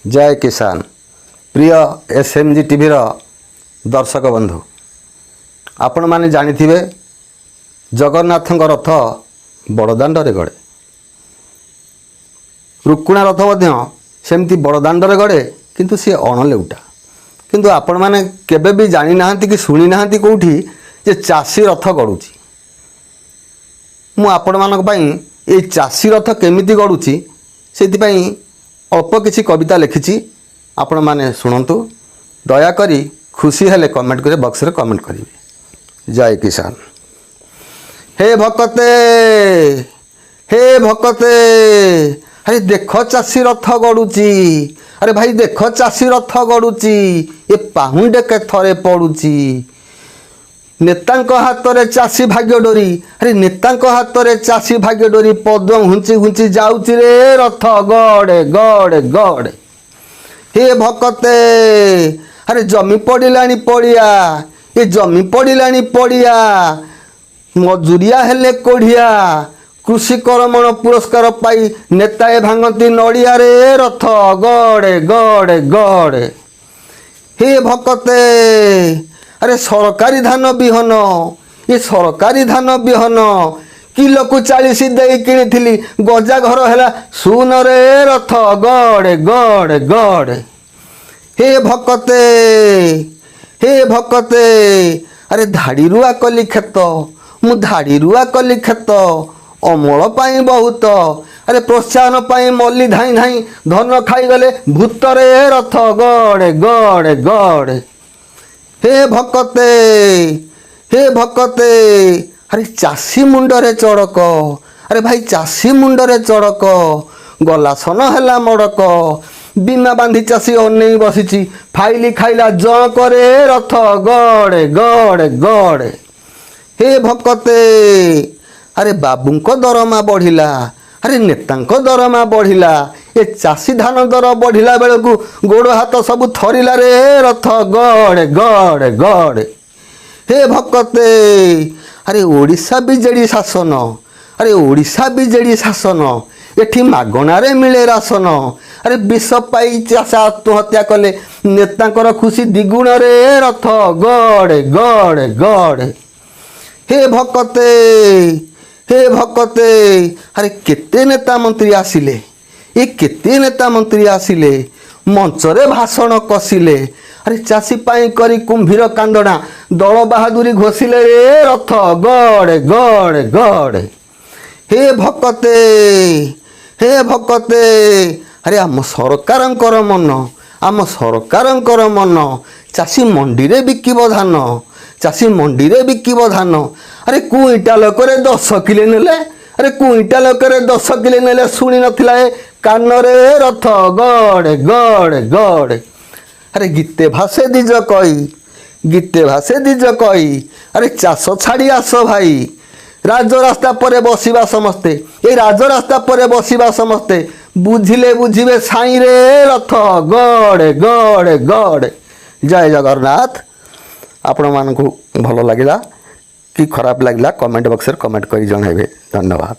जय किसान प्रिय एसएमजी टीवी दर्शक बंधु आपण माने जानिथिबे जगन्नाथଙ୍କ रथ बड़दाण्डरे गड़े रुक्कुणा रथ मध्य सेमती बड़दाण्डरे गड़े किंतु सी अणलेउटा किंतु आपण माने केबे भी जानि नाहंती कि सुनि नाहंती कोठी जे चासी रथ गड़ुची मु आपण मानक पई ए चासी रथ केमिति गड़ुची सेति पई अल्प किसी कविता लिखिची आपण माने सुनंतु दया करी खुशी हेले कमेंट करे बॉक्स रे कमेंट करिवे। जय किसान। हे भक्ते अरे देख चासी रथ गड़ुची अरे भाई देख चासी रथ गड़ुची ए पाहुंडे के थरे पड़ुची नेतांक हाथ रे चासी भाग्य डोरी अरे नेतांक हाथ रे चासी भाग्य डोरी पद्म हुंची हुंची जाउची रे रथ गड़े गड़े गड़े। हे भक्ते अरे जमी पड़िलानी पड़िया ये जमी पड़िलानी पड़िया मजूरिया हेले कोढ़िया कृषि कर्मण पुरस्कार पाई नेताए भांगती नड़िया रे रथ गड़े गड़े गड़े। हे भक्ते अरे सरकारी धान बिहन ये सरकारी धान बिहन किलो को 40 दे किनी गजा घर है सुन रे रथ गड़े गड़े गड़े। हे भक्ते अरे धाड़ी रुआ कली खेत मु धाड़ी रुआ कली खेत अमल पाई बहुत अरे प्रोत्साहन पाई मल्ली धाई धाई धन खाई गले भूत रे रथ गड़े गड़े गड़े। हे भक्ते अरे चासी मुंडरे चड़क अरे भाई चासी मुंडरे चड़क गला सन है मड़क बिना बांधी चासी अनई बसी फाइली खाइला ज करे रथ गड़े गड़े गड़े। हे भक्ते अरे बाबूंको दरमा बढ़िला अरे नेतांको दरमा बढ़िला ये चासी धान दर बढ़िला बेल को गोड़ हाथ सब थरिला रे रथ गड़े गड़े गड़े। हे भक्ते अरे ओडिशा बीजेडी शासन अरे ओडिशा बीजेडी शासन एठी मागणारे मिले राशन अरे विष पाई चाषा आत्महत्या कले नेतांकर खुशी द्विगुण रे रथ गड़े गड़े गड़े। हे भक्ते अरे केते नेता मंत्री आसिले ये केते नेता मंत्री आसिले मंचरे भाषण कसिले अरे चासी पाई करी कुंभीर कांदना दल बहादुरी घोषिले रे रथ गड़े गड़े गड़े। हे भक्ते अरे आम सरकारंकर मन चासी मंडी रे बिकिबो धान चासी मंडी रे बिकिबो धान अरे क्विंटाल करे 10 किलो नेले अरे क्विंटाल करे 10 किलो नेले शुणी नथिला ए कान रे रथ गड़े गड़े गड़े। अरे गीते भाषे दिज कई अरे चाष छाड़ी आस भाई राज रास्ता पर बसिबा समस्ते ये राज रास्ता पर बसिबा समस्ते बुझिले बुझिबे साई रे रथ गड़े गड़े गड़े। जय जगन्नाथ। आपण मानकु भल लगिला कि खराब लगिला कमेंट बॉक्स रे कमेंट करी जणाइबे। धन्यवाद।